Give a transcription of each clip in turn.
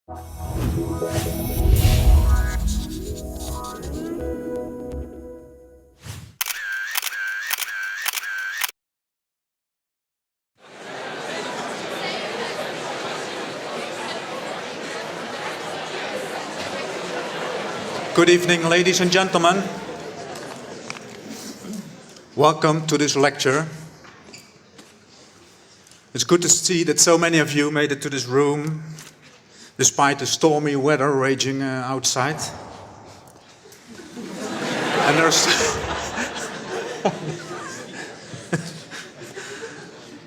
Good evening, ladies and gentlemen. Welcome to this lecture. It's good to see that so many of you made it to this room, despite the stormy weather raging outside. And there's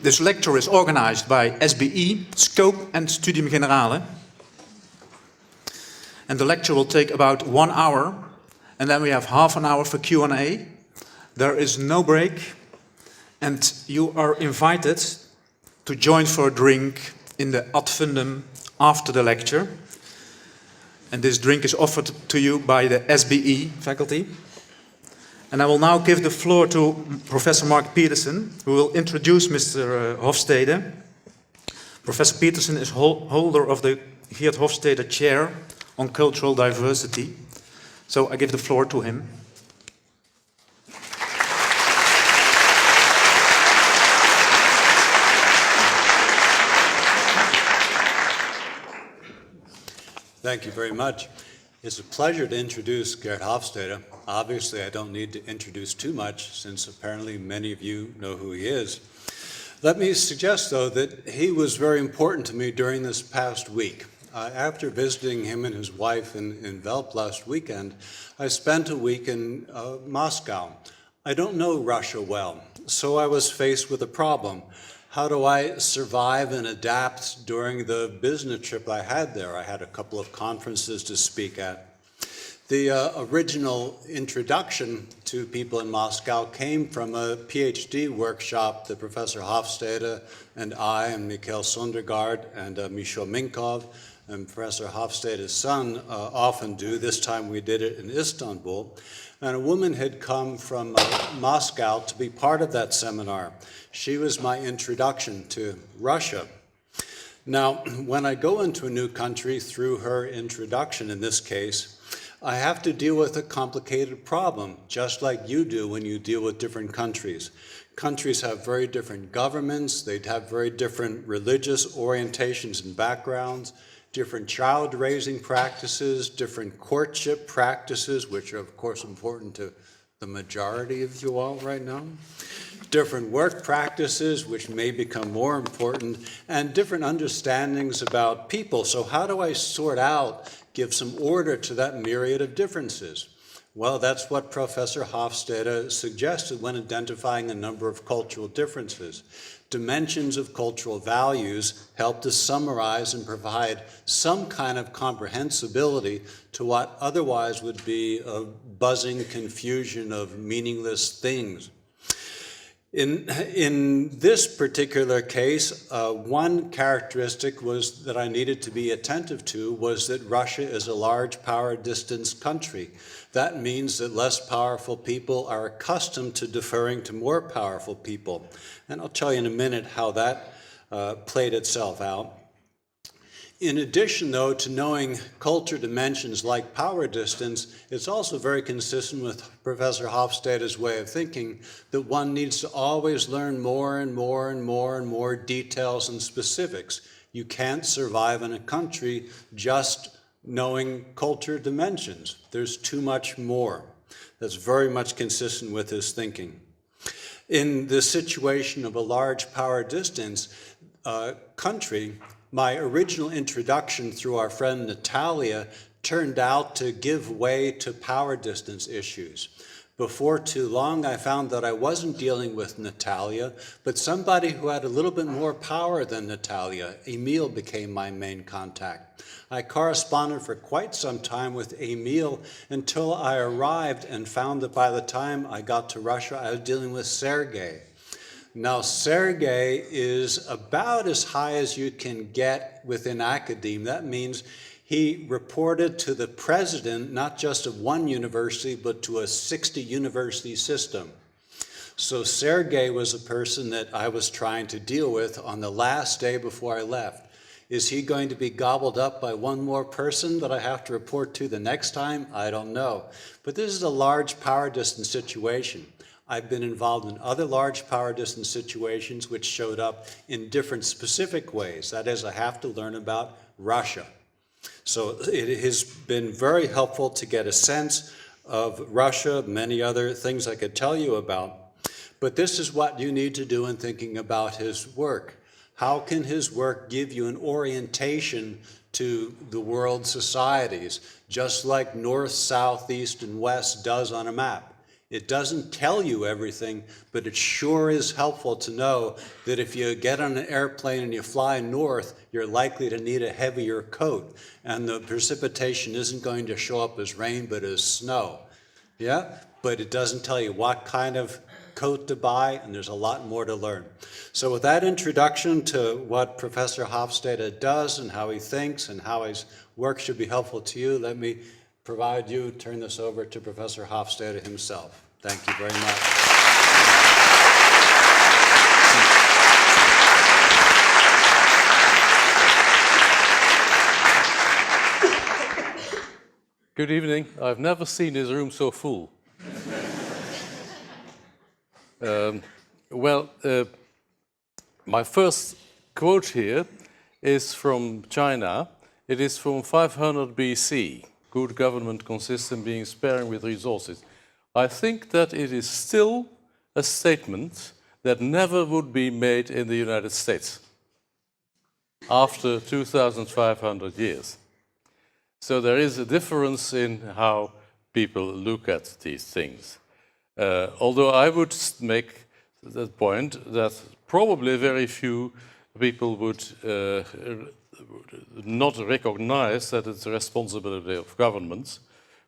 this lecture is organized by SBE, Scope and Studium Generale. And the lecture will take about 1 hour, and then we have half an hour for Q&A. There is no break, and you are invited to join for a drink in the ad fundum after the lecture. And this drink is offered to you by the SBE faculty. And I will now give the floor to Professor Mark Peterson, who will introduce Mr. Hofstede. Professor Peterson is holder of the Geert Hofstede Chair on Cultural Diversity. So I give the floor to him. Thank you very much. It's a pleasure to introduce Geert Hofstede. Obviously, I don't need to introduce too much, since apparently many of you know who he is. Let me suggest, though, that he was very important to me during this past week. After visiting him and his wife in Velp last weekend, I spent a week in Moscow. I don't know Russia well, so I was faced with a problem. How do I survive and adapt during the business trip I had there? I had a couple of conferences to speak at. The original introduction to people in Moscow came from a PhD workshop that Professor Hofstede and I and Mikhail Sondergaard and Michel Minkov and Professor Hofstede's son often do. This time we did it in Istanbul. And a woman had come from Moscow to be part of that seminar. She was my introduction to Russia. Now, when I go into a new country through her introduction, in this case, I have to deal with a complicated problem, just like you do when you deal with different countries. Countries have very different governments, they'd have very different religious orientations and backgrounds, different child raising practices, different courtship practices, which are of course important to the majority of you all right now, different work practices, which may become more important, and different understandings about people. So how do I sort out, give some order to that myriad of differences? Well, that's what Professor Hofstede suggested when identifying a number of cultural differences. Dimensions of cultural values help to summarize and provide some kind of comprehensibility to what otherwise would be a buzzing confusion of meaningless things. In this particular case, one characteristic that I needed to be attentive to was that Russia is a large power distance country. That means that less powerful people are accustomed to deferring to more powerful people. And I'll tell you in a minute how that played itself out. In addition, though, to knowing culture dimensions like power distance, it's also very consistent with Professor Hofstede's way of thinking that one needs to always learn more and more and more and more details and specifics. You can't survive in a country just knowing culture dimensions. There's too much more. That's very much consistent with his thinking. In the situation of a large power distance country, my original introduction through our friend Natalia turned out to give way to power distance issues. Before too long, I found that I wasn't dealing with Natalia, but somebody who had a little bit more power than Natalia. Emil became my main contact. I corresponded for quite some time with Emil until I arrived and found that by the time I got to Russia, I was dealing with Sergei. Now, Sergei is about as high as you can get within academia. That means he reported to the president, not just of one university, but to a 60-university system. So Sergei was a person that I was trying to deal with on the last day before I left. Is he going to be gobbled up by one more person that I have to report to the next time? I don't know. But this is a large power distance situation. I've been involved in other large power distance situations which showed up in different specific ways. That is, I have to learn about Russia. So it has been very helpful to get a sense of Russia, many other things I could tell you about. But this is what you need to do in thinking about his work. How can his work give you an orientation to the world's societies, just like north, south, east, and west does on a map? It doesn't tell you everything, but it sure is helpful to know that if you get on an airplane and you fly north, you're likely to need a heavier coat, and the precipitation isn't going to show up as rain, but as snow. Yeah? But it doesn't tell you what kind of coat to buy, and there's a lot more to learn. So with that introduction to what Professor Hofstede does and how he thinks and how his work should be helpful to you, let me turn this over to Professor Hofstede himself. Thank you very much. Good evening. I've never seen this room so full. My first quote here is from China. It is from 500 BC. Good government consists in being sparing with resources. I think that it is still a statement that never would be made in the United States after 2,500 years. So there is a difference in how people look at these things. Although I would make the point that probably very few people would not recognize that it's the responsibility of governments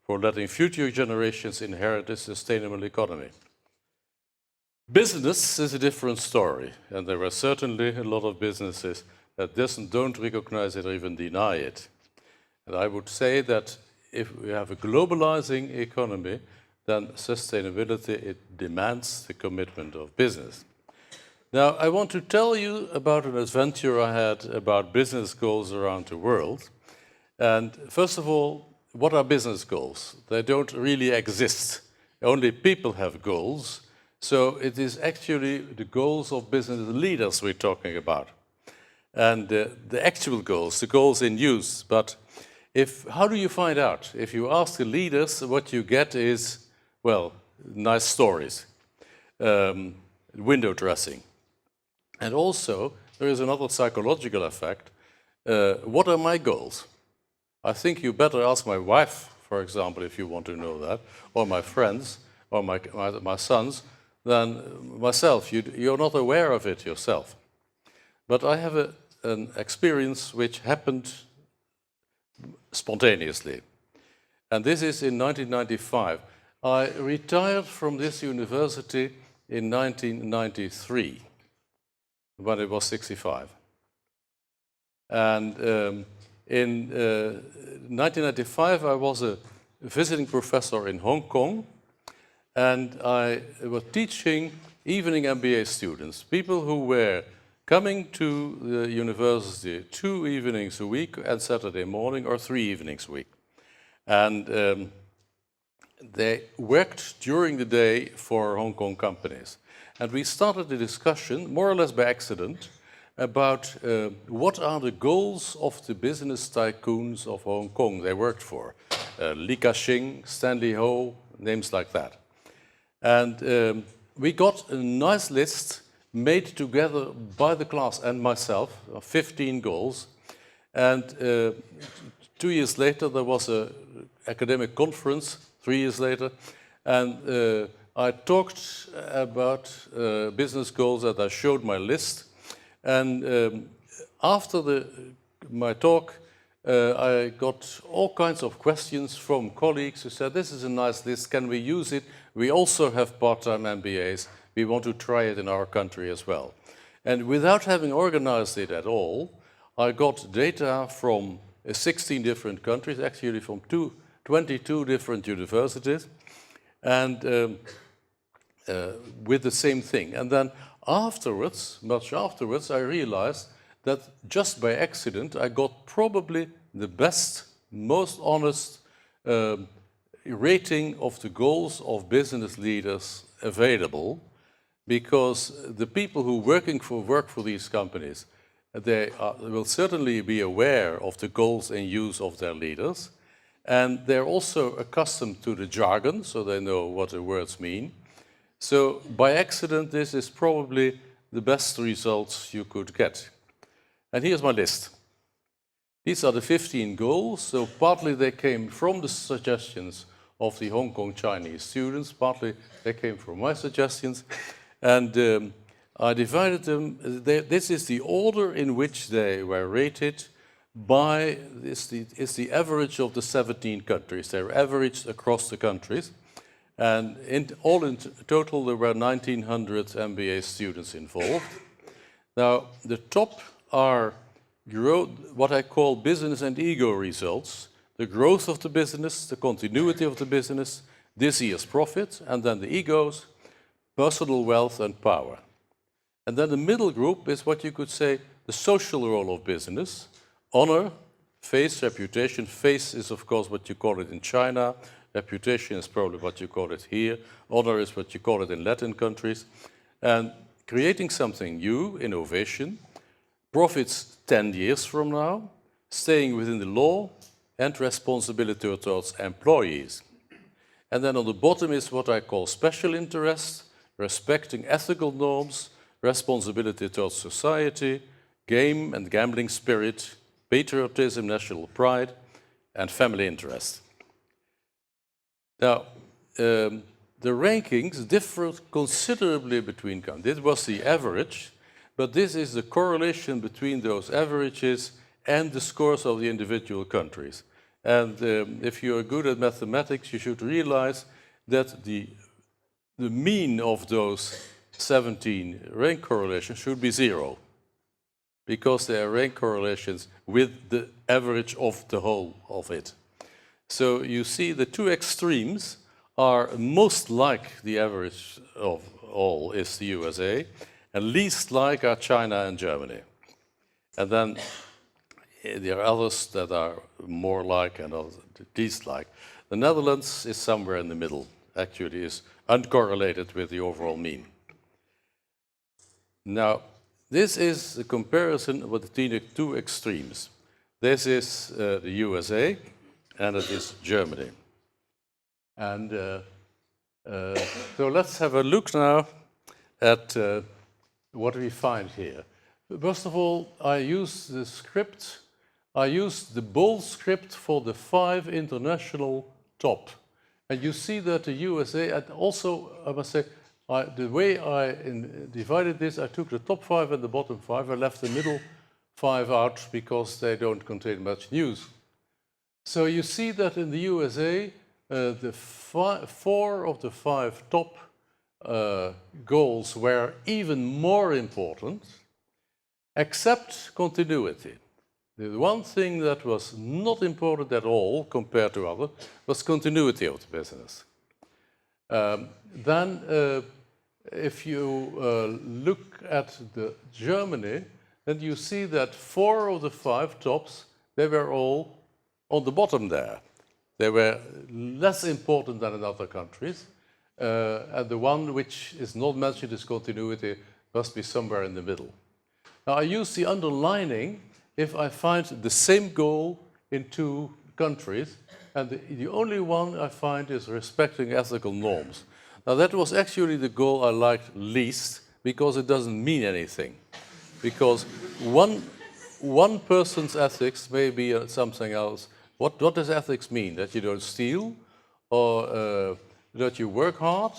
for letting future generations inherit a sustainable economy. Business is a different story, and there are certainly a lot of businesses that don't recognize it or even deny it. And I would say that if we have a globalizing economy, then sustainability, it demands the commitment of business. Now, I want to tell you about an adventure I had about business goals around the world. And first of all, what are business goals? They don't really exist. Only people have goals. So it is actually the goals of business leaders we're talking about. And the actual goals, the goals in use. But how do you find out? If you ask the leaders, what you get is, well, nice stories, window dressing. And also, there is another psychological effect. What are my goals? I think you better ask my wife, for example, if you want to know that, or my friends, or my sons, than myself. You're not aware of it yourself. But I have an experience which happened spontaneously. And this is in 1995. I retired from this university in 1993, when I was 65. And in 1995, I was a visiting professor in Hong Kong, and I was teaching evening MBA students, people who were coming to the university 2 evenings a week and Saturday morning, or 3 evenings a week. And they worked during the day for Hong Kong companies. And we started a discussion, more or less by accident, about what are the goals of the business tycoons of Hong Kong they worked for. Li Ka-shing, Stanley Ho, names like that. And we got a nice list made together by the class and myself, of 15 goals. And 2 years later, there was an academic conference, 3 years later, and I talked about business goals, that I showed my list. And after my talk, I got all kinds of questions from colleagues who said, this is a nice list, can we use it? We also have part-time MBAs. We want to try it in our country as well. And without having organized it at all, I got data from 16 different countries, actually from 22 different universities, and with the same thing. And then afterwards, much afterwards, I realized that just by accident I got probably the best, most honest rating of the goals of business leaders available, because the people who work for these companies, they will certainly be aware of the goals and use of their leaders, and they're also accustomed to the jargon, so they know what the words mean. So by accident, this is probably the best results you could get. And here's my list. These are the 15 goals, so partly they came from the suggestions of the Hong Kong Chinese students, partly they came from my suggestions, and I divided them. This is the order in which they were rated by, it's the average of the 17 countries. They're averaged across the countries, and in total there were 1,900 MBA students involved. Now, the top are what I call business and ego results, the growth of the business, the continuity of the business, this year's profit, and then the egos, personal wealth and power. And then the middle group is what you could say the social role of business, honor, face, reputation. Face is of course what you call it in China, reputation is probably what you call it here, honor is what you call it in Latin countries, and creating something new, innovation, profits 10 years from now, staying within the law, and responsibility towards employees. And then on the bottom is what I call special interest, respecting ethical norms, responsibility towards society, game and gambling spirit, patriotism, national pride, and family interest. Now, the rankings differ considerably between countries. This was the average, but this is the correlation between those averages and the scores of the individual countries. And if you are good at mathematics, you should realize that the mean of those 17 rank correlations should be 0, because they are rank correlations with the average of the whole of it. So you see the two extremes are most like the average of all is the USA, and least like are China and Germany. And then there are others that are more like and others least like. The Netherlands is somewhere in the middle, actually is uncorrelated with the overall mean. Now, this is the comparison between the two extremes. This is the USA, and it is Germany. And so let's have a look now at what we find here. First of all, I use the script. I used the bold script for the 5 international top. And you see that the USA, and also, I must say, the way I divided this, I took the top 5 and the bottom 5. I left the middle 5 out because they don't contain much news. So you see that in the USA, the 4 of the 5 top goals were even more important, except continuity. The one thing that was not important at all compared to others was continuity of the business. Then, if you look at Germany, then you see that 4 of the 5 tops, they were all on the bottom there. They were less important than in other countries. And the one which is not mentioned as continuity must be somewhere in the middle. Now, I use the underlining if I find the same goal in 2 countries, and the only one I find is respecting ethical norms. Now, that was actually the goal I liked least, because it doesn't mean anything. Because one person's ethics may be something else. What does ethics mean? That you don't steal, or that you work hard,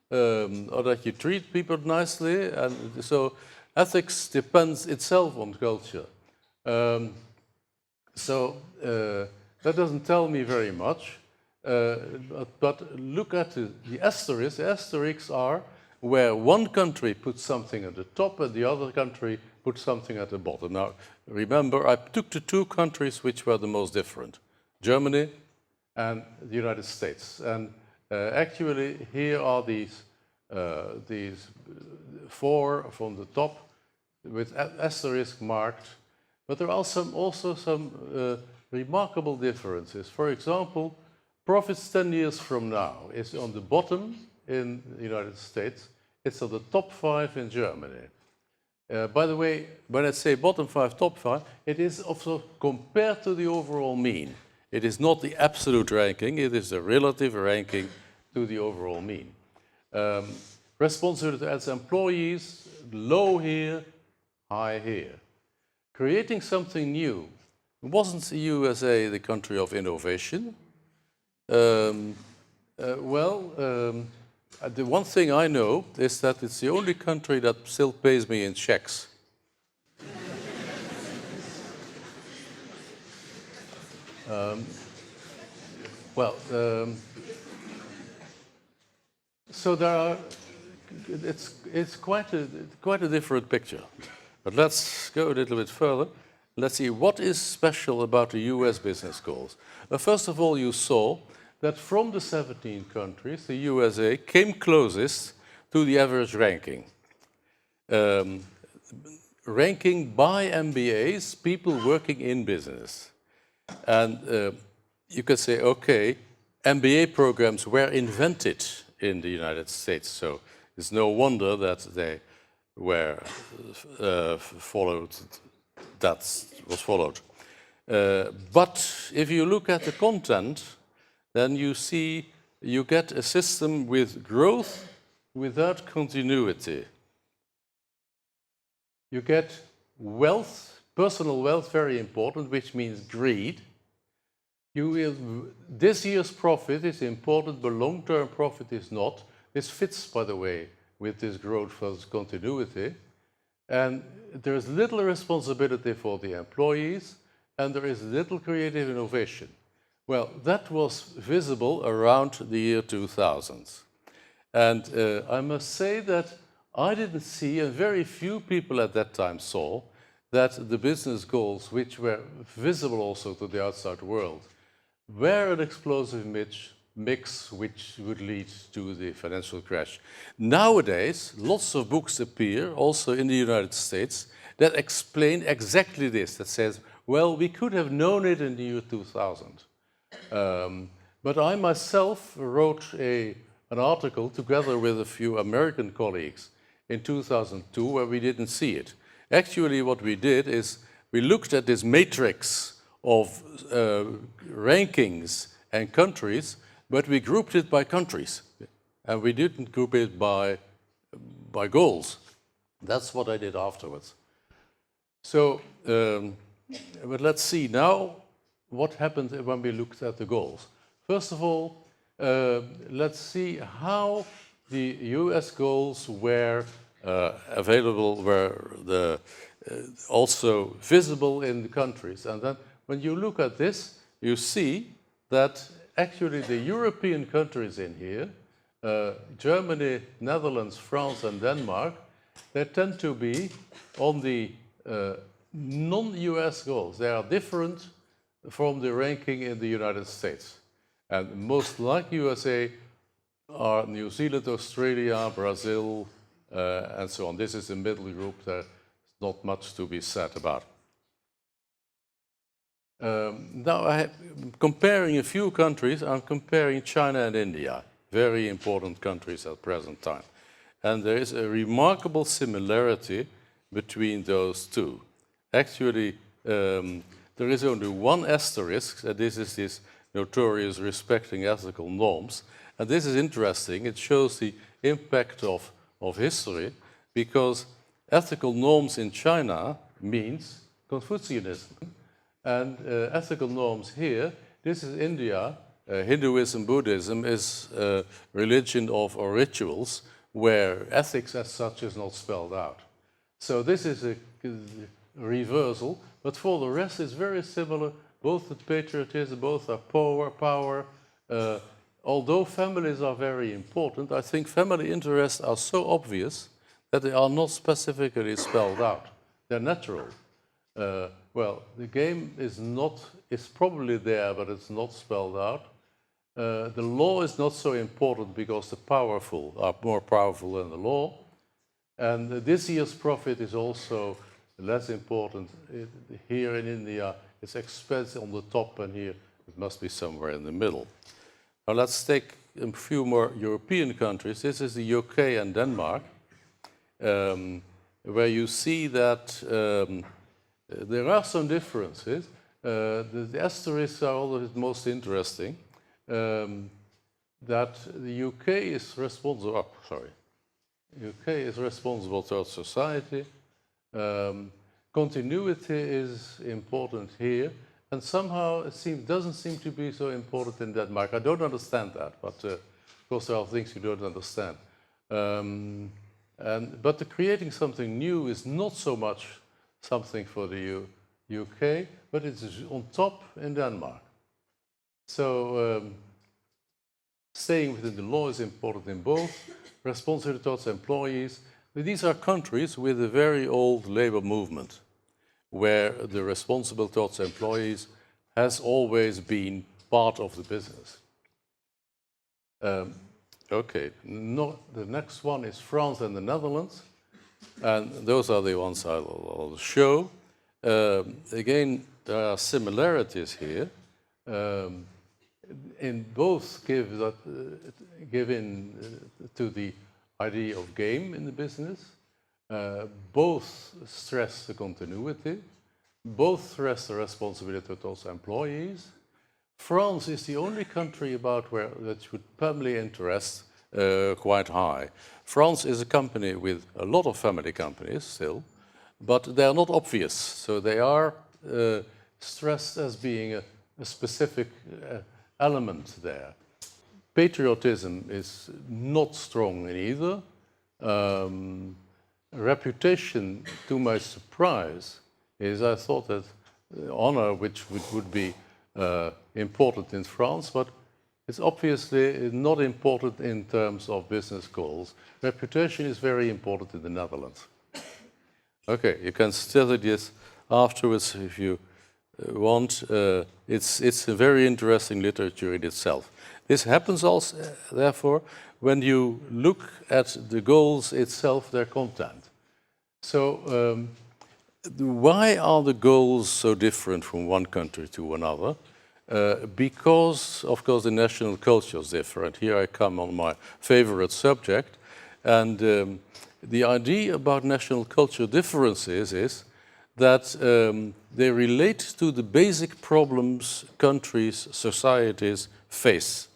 or that you treat people nicely? And so ethics depends itself on culture. That doesn't tell me very much, but look at the asterisks. The asterisks are where one country puts something at the top and the other country puts something at the bottom. Now, remember, I took the 2 countries which were the most different, Germany and the United States. And actually, here are these 4 from the top. with asterisk marked, but there are also some remarkable differences. For example, profits 10 years from now is on the bottom in the United States, it's on the top 5 in Germany. By the way, when I say bottom 5, top 5, it is also compared to the overall mean. It is not the absolute ranking, it is the relative ranking to the overall mean. Responsibility as employees, low here, high here. Creating something new. Wasn't the USA the country of innovation? The one thing I know is that it's the only country that still pays me in checks. So there are. It's quite a different picture. But let's go a little bit further. Let's see what is special about the US business goals. First of all, you saw that from the 17 countries, the USA came closest to the average ranking. Ranking by MBAs, people working in business. And you could say, okay, MBA programs were invented in the United States, so it's no wonder that they were followed, that was followed. But if you look at the content, then you see you get a system with growth without continuity. You get wealth, personal wealth, very important, which means greed. This year's profit is important, but long-term profit is not. This fits, by the way, with this growth versus continuity. And there is little responsibility for the employees, and there is little creative innovation. Well, that was visible around the year 2000. And I must say that I didn't see, and very few people at that time saw, that the business goals, which were visible also to the outside world, were an explosive mix which would lead to the financial crash. Nowadays, lots of books appear, also in the United States, that explain exactly this, that says, well, we could have known it in the year 2000. But I myself wrote an article together with a few American colleagues in 2002 where we didn't see it. Actually, what we did is we looked at this matrix of rankings and countries, but we grouped it by countries, and we didn't group it by goals. That's what I did afterwards. So, but let's see now what happened when we looked at the goals. First of all, let's see how the US goals were available, were also visible in the countries. And then when you look at this, you see that actually the European countries in here, Germany, Netherlands, France, and Denmark, they tend to be on the non-US goals. They are different from the ranking in the United States. And most like USA are New Zealand, Australia, Brazil, and so on. This is the middle group. There's not much to be said about. Now, comparing a few countries, I'm comparing China and India, very important countries at present time. And there is a remarkable similarity between those two. Actually, there is only one asterisk, and this is this notorious respecting ethical norms. And this is interesting. It shows the impact of history, because ethical norms in China means Confucianism. And ethical norms here, this is India. Hinduism, Buddhism is a religion of or rituals where ethics as such is not spelled out. So this is a reversal, but for the rest it's very similar. Both the patriotism, both are power. Although families are very important, I think family interests are so obvious that they are not specifically spelled out. They're natural. Well, the game is probably there, but it's not spelled out. The law is not so important because the powerful are more powerful than the law. And this year's profit is also less important. Here in India, it's expense on the top, and here it must be somewhere in the middle. Now let's take a few more European countries. This is the UK and Denmark, where you see that there are some differences. The asterisks are always most interesting. That the UK is responsible. UK is responsible towards society. Continuity is important here, and somehow it doesn't seem to be so important in Denmark. I don't understand that, but of course there are things you don't understand. But creating something new is not so much something for the UK, but it's on top in Denmark. So staying within the law is important in both. Responsibility towards employees. But these are countries with a very old labor movement, where the responsibility towards employees has always been part of the business. Okay, the next one is France and the Netherlands, and those are the ones I'll show. Again, there are similarities here. In both give in to the idea of game in the business. Both stress the continuity. Both stress the responsibility towards employees. France is the only country that would family interest quite high. France is a country with a lot of family companies still, but they are not obvious. So they are stressed as being a specific element there. Patriotism is not strong in either. Reputation, to my surprise, is I thought that honor, which would be important in France, but it's obviously not important in terms of business goals. Reputation is very important in the Netherlands. Okay, you can study this afterwards if you want. It's a very interesting literature in itself. This happens also, therefore, when you look at the goals itself, their content. So why are the goals so different from one country to another? Because, of course, the national culture is different. Here I come on my favorite subject. And the idea about national culture differences is that they relate to the basic problems countries, societies face.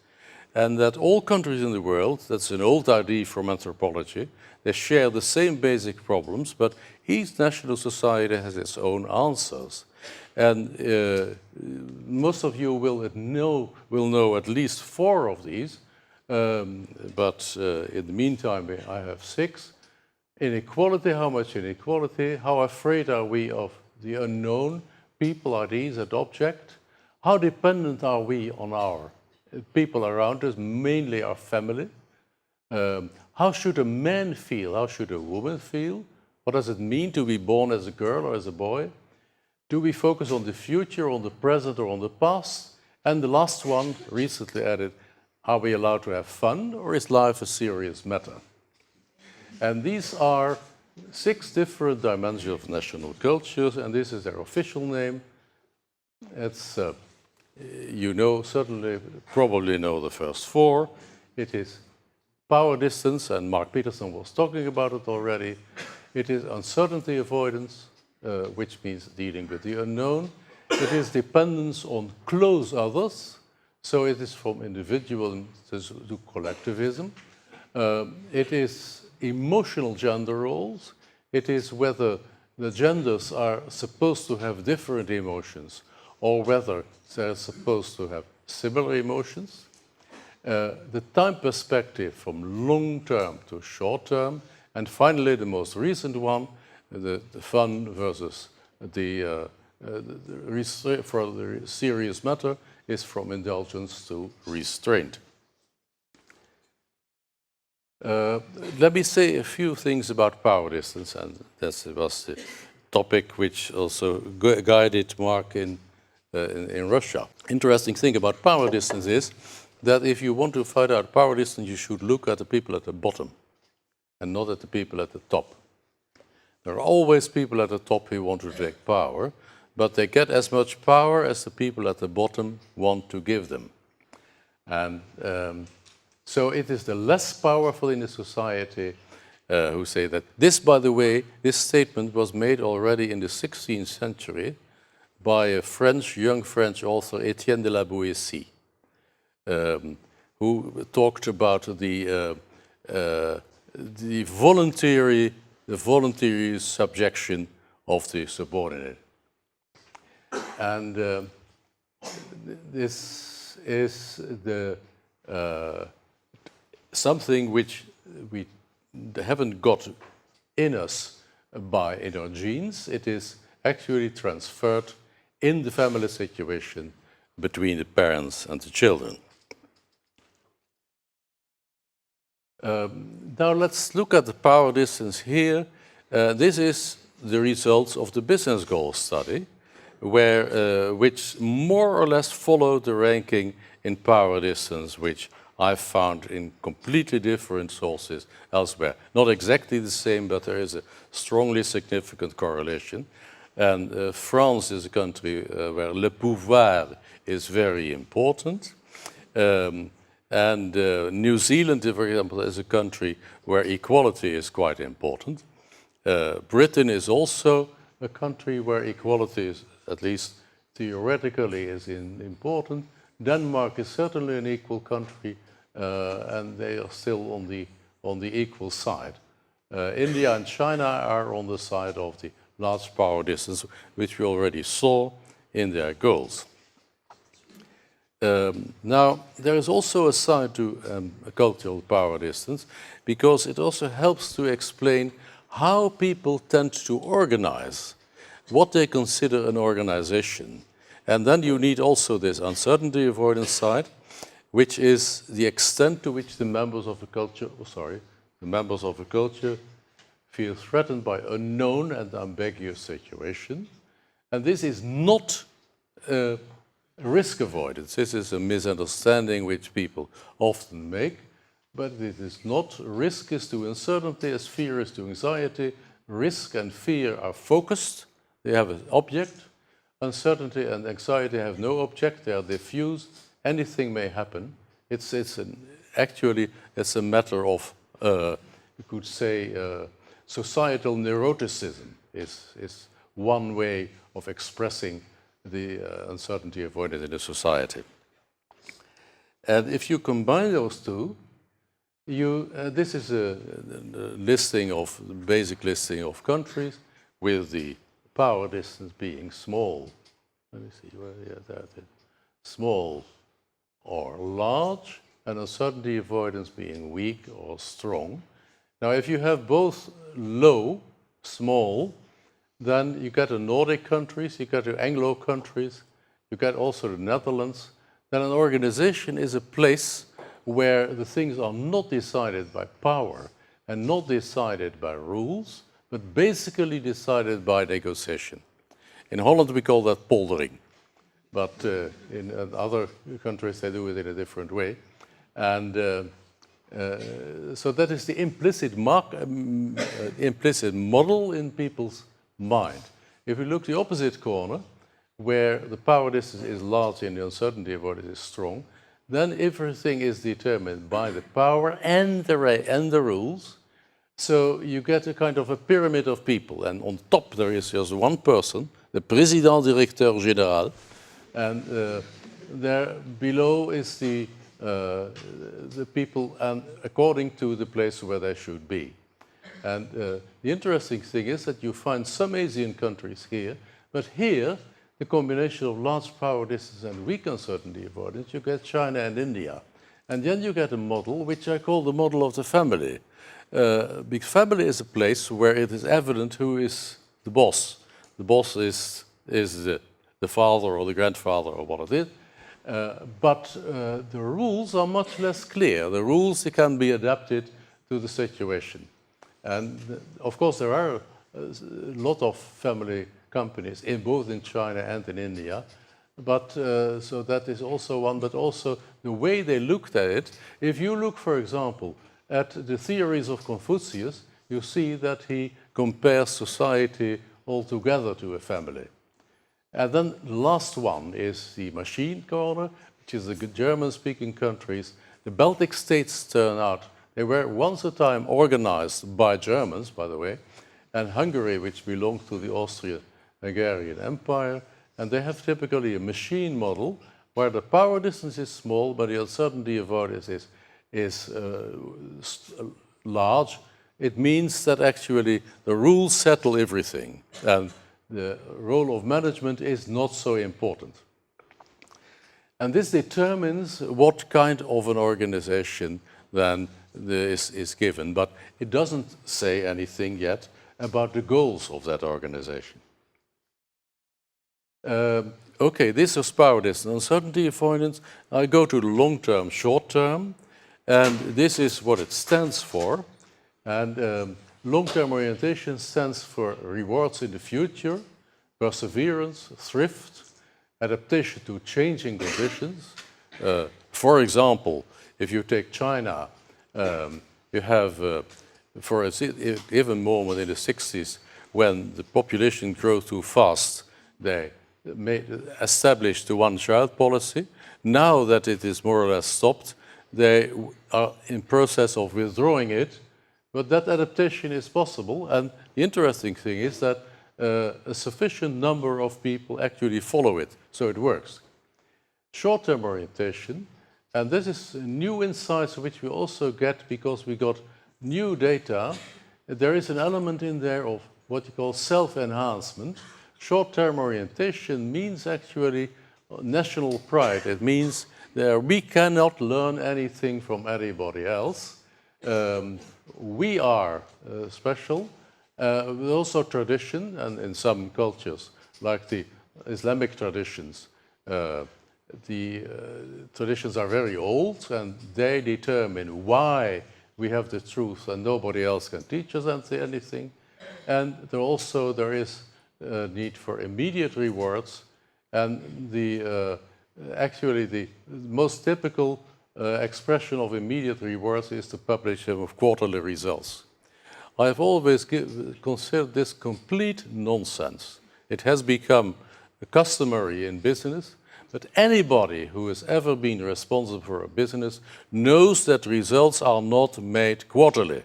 And that all countries in the world, that's an old idea from anthropology, they share the same basic problems, but each national society has its own answers. And most of you will know at least 4 of these, but in the meantime I have 6. Inequality, how much inequality? How afraid are we of the unknown? People, ideas, and object? How dependent are we on our people around us, mainly our family? How should a man feel? How should a woman feel? What does it mean to be born as a girl or as a boy? Do we focus on the future, on the present, or on the past? And the last one, recently added, are we allowed to have fun, or is life a serious matter? And these are 6 different dimensions of national cultures, and this is their official name. It's, you know, certainly, probably know the first 4. It is power distance, and Mark Peterson was talking about it already. It is uncertainty avoidance, which means dealing with the unknown. It is dependence on close others, so it is from individualism to collectivism. It is emotional gender roles. It is whether the genders are supposed to have different emotions or whether they're supposed to have similar emotions. The time perspective from long term to short term. And finally, the most recent one, the fun versus for the serious matter, is from indulgence to restraint. Let me say a few things about power distance, and that was the topic which also guided Mark in Russia. Interesting thing about power distance is that if you want to find out power distance, you should look at the people at the bottom. and not at the people at the top. There are always people at the top who want to take power, but they get as much power as the people at the bottom want to give them. And so it is the less powerful in the society who say that. This, by the way, this statement was made already in the 16th century by a young French author, Étienne de la Boétie, who talked about the voluntary subjection of the subordinate. And this is the something which we haven't got in us in our genes. It is actually transferred in the family situation between the parents and the children. Now let's look at the power distance here. This is the results of the business goals study, which more or less followed the ranking in power distance, which I've found in completely different sources elsewhere. Not exactly the same, but there is a strongly significant correlation. And France is a country where le pouvoir is very important. And New Zealand, for example, is a country where equality is quite important. Britain is also a country where equality is, at least theoretically, is important. Denmark is certainly an equal country, and they are still on the equal side. India and China are on the side of the large power distance, which we already saw in their goals. Now, there is also a side to a cultural power distance, because it also helps to explain how people tend to organize, what they consider an organization. And then you need also this uncertainty avoidance side, which is the extent to which the members of a culture feel threatened by unknown and ambiguous situations. And this is not risk avoidance. This is a misunderstanding which people often make, but it is not. Risk is to uncertainty as fear is to anxiety. Risk and fear are focused. They have an object. Uncertainty and anxiety have no object. They are diffuse. Anything may happen. Actually, it's a matter of, you could say, societal neuroticism is one way of expressing the uncertainty avoided in a society. And if you combine those two, this is a basic listing of countries with the power distance being small. Let me see where that is. Small or large, and uncertainty avoidance being weak or strong. Now, if you have both low, small, then you get the Nordic countries, you get the Anglo countries, you get also the Netherlands. Then an organization is a place where the things are not decided by power and not decided by rules, but basically decided by negotiation. In Holland we call that poldering, but in other countries they do it in a different way. And so that is the implicit model in people's mind. If we look the opposite corner, where the power distance is large and the uncertainty avoidance is strong, then everything is determined by the power and the rules. So you get a kind of a pyramid of people, and on top there is just one person, the président-directeur général, and there below is the people, and according to the place where they should be. And the interesting thing is that you find some Asian countries here, but here the combination of large power distance and weak uncertainty avoidance, you get China and India. And then you get a model which I call the model of the family. Because family is a place where it is evident who is the boss. The boss is the father or the grandfather or what it is. But the rules are much less clear. The rules can be adapted to the situation. And of course there are a lot of family companies, both in China and in India. But so that is also one, but also the way they looked at it. If you look, for example, at the theories of Confucius, you see that he compares society altogether to a family. And then the last one is the machine corner, which is the German-speaking countries. The Baltic states turn out, they were once a time organized by Germans, by the way, and Hungary, which belonged to the Austro-Hungarian Empire, and they have typically a machine model where the power distance is small, but the uncertainty avoidance is large. It means that actually the rules settle everything, and the role of management is not so important. And this determines what kind of an organization then is given, but it doesn't say anything yet about the goals of that organization. Okay, this is power distance. Uncertainty avoidance, I go to the long-term, short-term, and this is what it stands for. And long-term orientation stands for rewards in the future, perseverance, thrift, adaptation to changing conditions. For example, if you take China, you have, for a given moment in the 60s, when the population grew too fast, they established the one-child policy. Now that it is more or less stopped, they are in process of withdrawing it, but that adaptation is possible. And the interesting thing is that a sufficient number of people actually follow it, so it works. Short-term orientation, and this is new insights which we also get because we got new data. There is an element in there of what you call self-enhancement. Short-term orientation means actually national pride. It means that we cannot learn anything from anybody else. We are special. Also tradition, and in some cultures, like the Islamic traditions, the traditions are very old and they determine why we have the truth and nobody else can teach us anything. And there is a need for immediate rewards, and actually the most typical expression of immediate rewards is the publishing of quarterly results. I've always considered this complete nonsense. It has become customary in business, but anybody who has ever been responsible for a business knows that results are not made quarterly.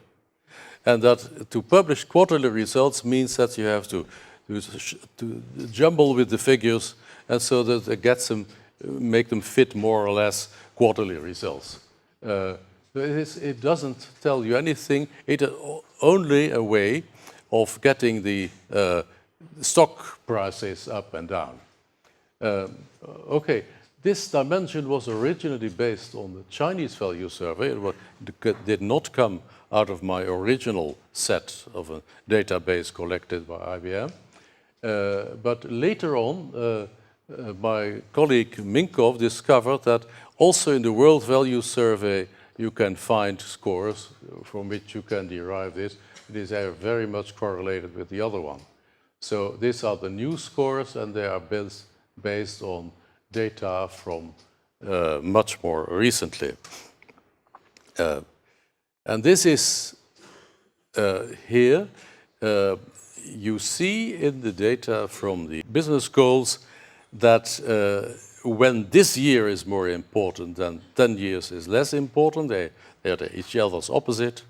And that to publish quarterly results means that you have to jumble with the figures, and so that it make them fit more or less quarterly results. It doesn't tell you anything. It is only a way of getting the stock prices up and down. Okay, this dimension was originally based on the Chinese value survey. It did not come out of my original set of a database collected by IBM. But later on, my colleague Minkov discovered that also in the World Value Survey you can find scores from which you can derive this. It is very much correlated with the other one. So these are the new scores, and they are based on data from much more recently. And this is here. You see in the data from the business goals that when this year is more important, then 10 years is less important. They are each other's opposite.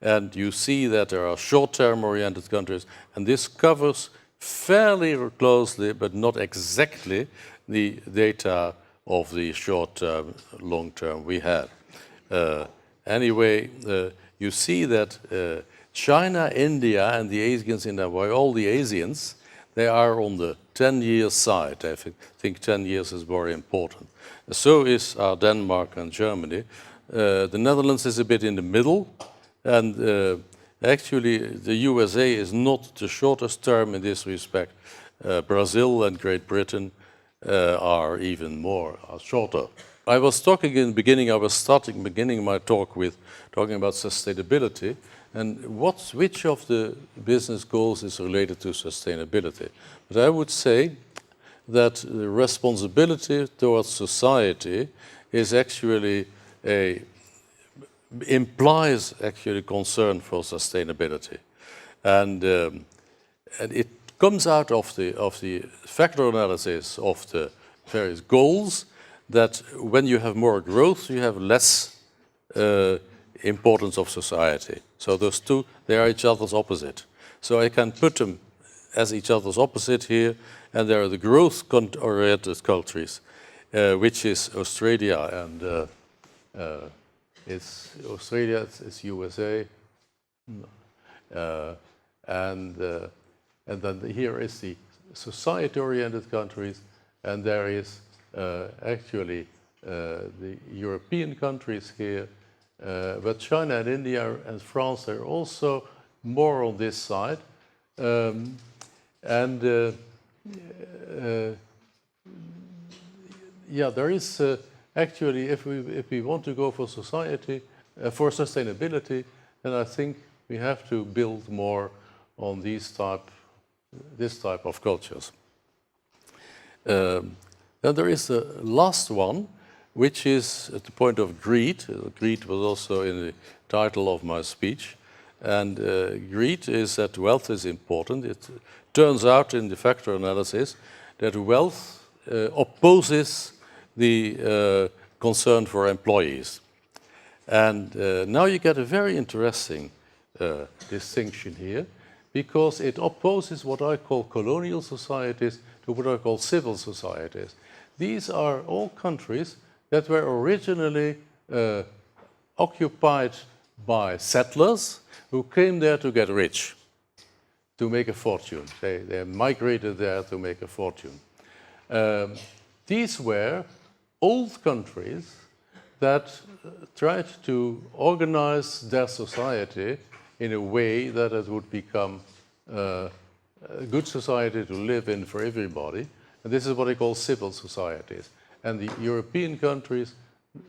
And you see that there are short-term oriented countries, and this covers fairly closely, but not exactly, the data of the short-term, long-term we had. Anyway, you see that China, India, and the Asians, all the Asians, they are on the 10-year side. I think 10 years is very important. So is Denmark and Germany. The Netherlands is a bit in the middle, and actually the USA is not the shortest term in this respect. Brazil and Great Britain are even shorter. I was talking in the beginning, beginning my talk with talking about sustainability, and which of the business goals is related to sustainability. But I would say that the responsibility towards society is actually implies actually concern for sustainability, and it comes out of the factor analysis of the various goals that when you have more growth, you have less importance of society. So those two, they are each other's opposite. So I can put them as each other's opposite here, and there are the growth-oriented countries, which is Australia and it's Australia, it's USA, and then here is the society-oriented countries, and there is actually the European countries here, but China and India and France are also more on this side, yeah, there is actually, if we want to go for society, for sustainability, then I think we have to build more on this type of cultures. Then there is the last one, which is at the point of greed. Greed was also in the title of my speech. And greed is that wealth is important. It turns out in the factor analysis that wealth opposes the concern for employees. And now you get a very interesting distinction here, because it opposes what I call colonial societies to what I call civil societies. These are all countries that were originally occupied by settlers who came there to get rich, to make a fortune. They migrated there to make a fortune. These were old countries that tried to organize their society in a way that it would become a good society to live in for everybody. And this is what I call civil societies. And the European countries,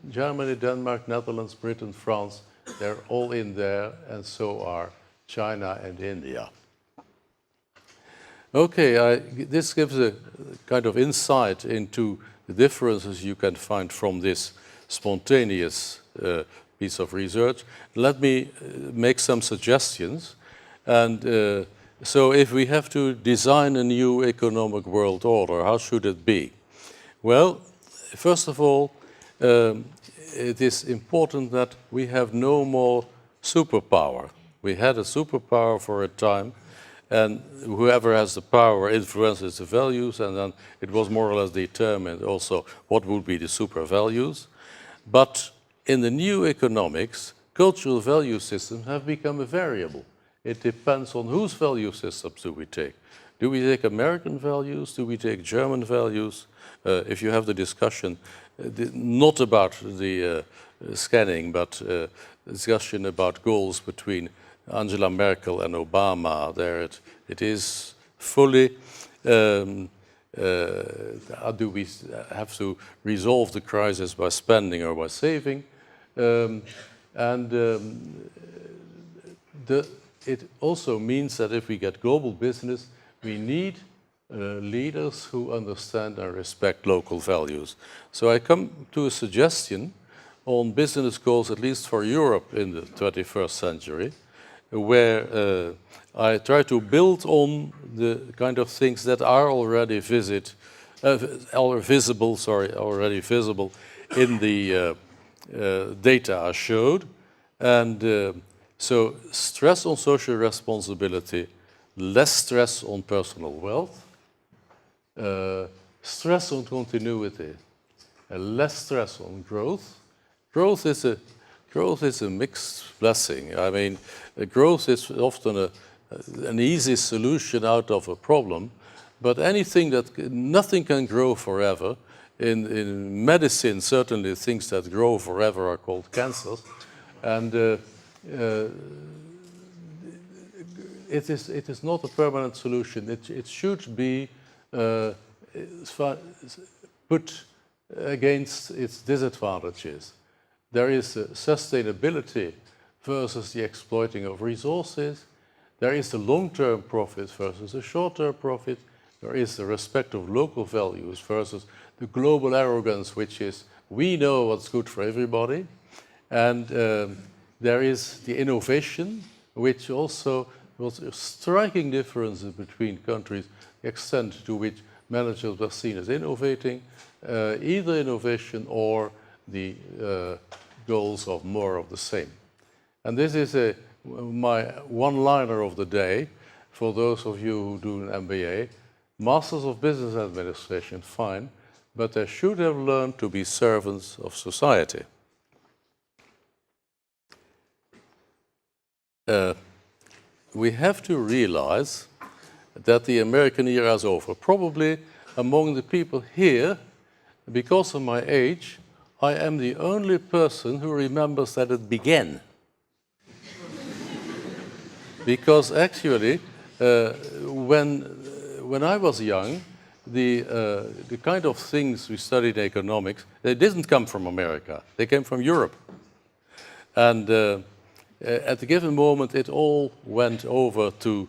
Germany, Denmark, Netherlands, Britain, France, they're all in there, and so are China and India. Okay, this gives a kind of insight into the differences you can find from this spontaneous piece of research. Let me make some suggestions. And so if we have to design a new economic world order, how should it be? Well, first of all, it is important that we have no more superpower. We had a superpower for a time, and whoever has the power influences the values, and then it was more or less determined also what would be the super values. But in the new economics, cultural value systems have become a variable. It depends on whose value systems do we take. Do we take American values? Do we take German values? If you have the discussion, not about the scanning, but discussion about goals between Angela Merkel and Obama, there it is fully, do we have to resolve the crisis by spending or by saving? It also means that if we get global business, we need leaders who understand and respect local values. So I come to a suggestion on business goals, at least for Europe in the 21st century, where I try to build on the kind of things that are already already visible in the data I showed. And so stress on social responsibility, less stress on personal wealth, stress on continuity, less stress on growth. Growth is a mixed blessing. I mean, growth is often an easy solution out of a problem, but nothing can grow forever. In medicine, certainly things that grow forever are called cancers, and it is not a permanent solution. It should be put against its disadvantages. There is sustainability versus the exploiting of resources. There is the long-term profit versus the short-term profit. There is the respect of local values versus the global arrogance, which is we know what's good for everybody. And there is the innovation, which also was a striking differences between countries, the extent to which managers were seen as innovating, either innovation or the goals of more of the same. And this is my one-liner of the day for those of you who do an MBA. Masters of Business Administration, fine, but they should have learned to be servants of society. We have to realize that the American era is over. Probably among the people here, because of my age, I am the only person who remembers that it began. Because actually, when I was young, the kind of things we studied in economics, they didn't come from America. They came from Europe. And at a given moment, it all went over to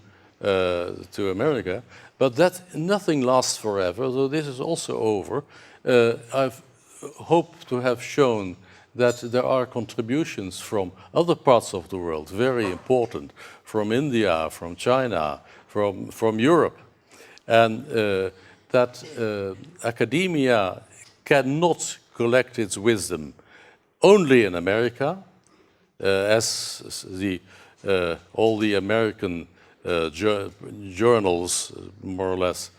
America. But nothing lasts forever, so this is also over. I've hoped to have shown that there are contributions from other parts of the world, very important, from India, from China, from Europe, and that academia cannot collect its wisdom only in America, as all the American journals more or less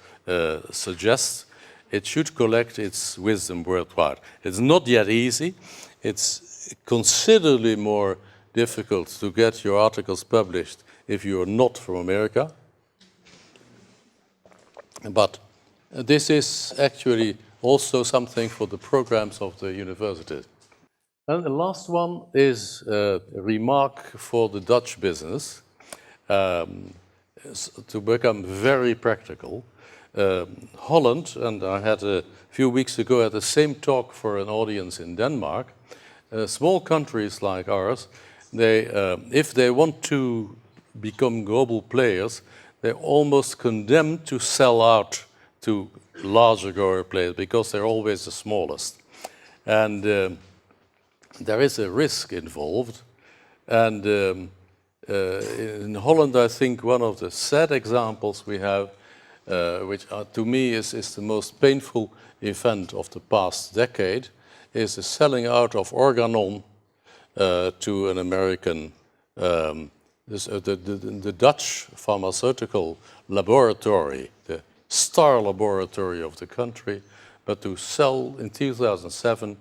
suggest. It should collect its wisdom worldwide. It's not yet easy. It's considerably more difficult to get your articles published if you're not from America. But this is actually also something for the programs of the universities. And the last one is a remark for the Dutch business, to become very practical. Holland, and I had a few weeks ago had the same talk for an audience in Denmark. Small countries like ours, if they want to become global players, they're almost condemned to sell out to larger global players because they're always the smallest. And there is a risk involved. And in Holland, I think one of the sad examples we have, which to me is the most painful event of the past decade, is the selling out of Organon to an American, the Dutch pharmaceutical laboratory, the star laboratory of the country, but to sell in 2007,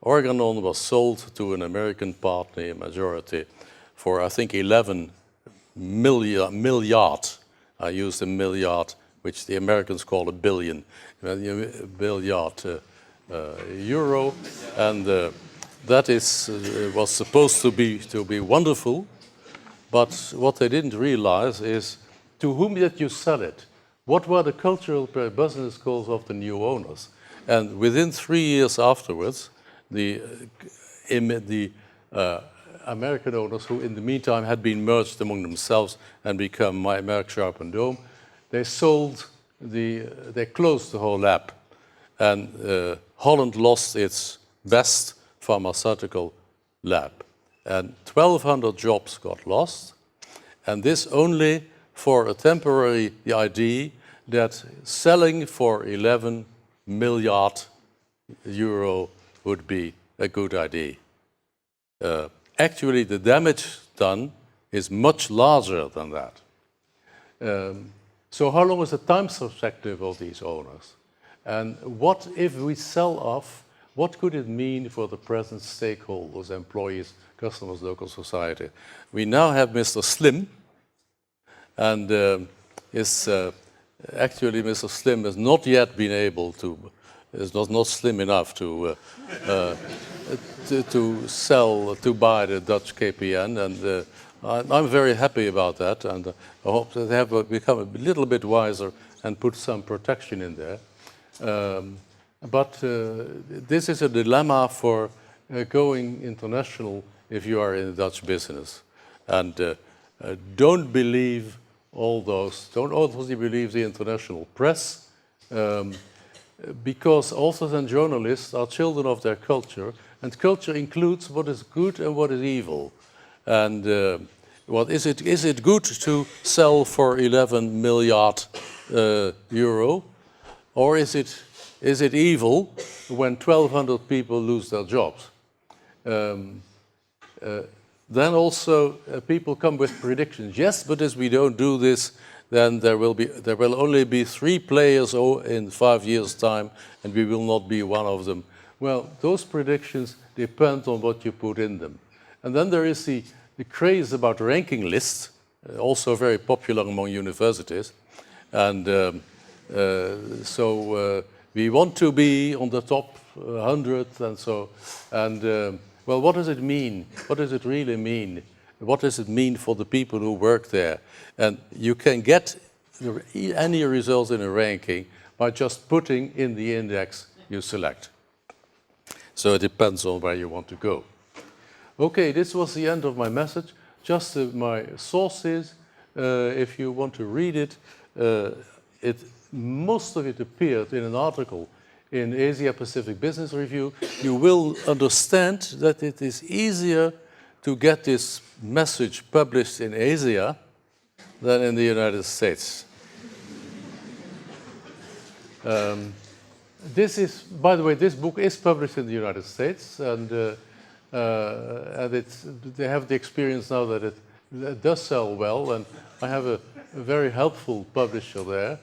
Organon was sold to an American partner, a majority, for I think 11 milliard. I used a milliard, which the Americans call a billion euro, and that was supposed to be wonderful. But what they didn't realize is to whom did you sell it? What were the cultural business goals of the new owners? And within 3 years afterwards, the American owners, who in the meantime had been merged among themselves and become Merck Sharp and Dohme, they closed the whole lab, and Holland lost its best pharmaceutical lab, and 1,200 jobs got lost, and this only for a temporary idea that selling for 11 milliard euro would be a good idea. Actually, the damage done is much larger than that. So how long is the time perspective of these owners? And what if we sell off, what could it mean for the present stakeholders, employees, customers, local society? We now have Mr. Slim, and actually Mr. Slim has not yet been able to, is not slim enough to buy the Dutch KPN, and I'm very happy about that, and I hope that they have become a little bit wiser and put some protection in there. But this is a dilemma for going international if you are in the Dutch business. And don't believe don't also believe the international press, because authors and journalists are children of their culture, And culture includes what is good and what is evil. And what is it? Is it good to sell for 11 milliard euro, or is it evil when 1,200 people lose their jobs? Then also people come with predictions. Yes, but as we don't do this, then there will only be 3 players in 5 years' time, and we will not be one of them. Well, those predictions depend on what you put in them. And then there is the craze about ranking lists, also very popular among universities. And so we want to be on the top 100 and so. And well, what does it mean? What does it really mean? What does it mean for the people who work there? And you can get any results in a ranking by just putting in the index you select. So it depends on where you want to go. Okay, this was the end of my message. Just my sources, if you want to read it, most of it appeared in an article in Asia Pacific Business Review. You will understand that it is easier to get this message published in Asia than in the United States. This is, by the way, this book is published in the United States, and they have the experience now that it does sell well, and I have a very helpful publisher there.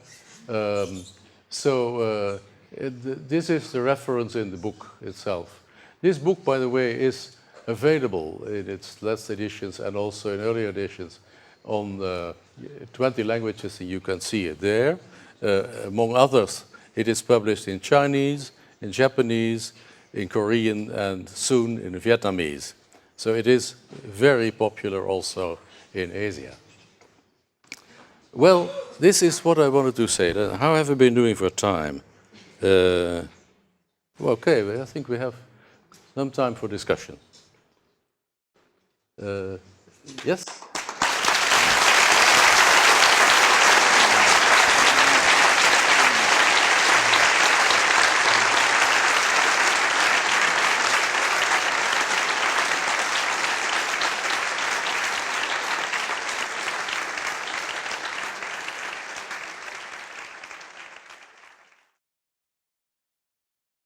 This is the reference in the book itself. This book, by the way, is available in its last editions and also in earlier editions on 20 languages, and you can see it there. Among others, it is published in Chinese, in Japanese, in Korean, and soon in Vietnamese. So it is very popular also in Asia. Well, this is what I wanted to say. How have I been doing for time? Okay, I think we have some time for discussion. Yes?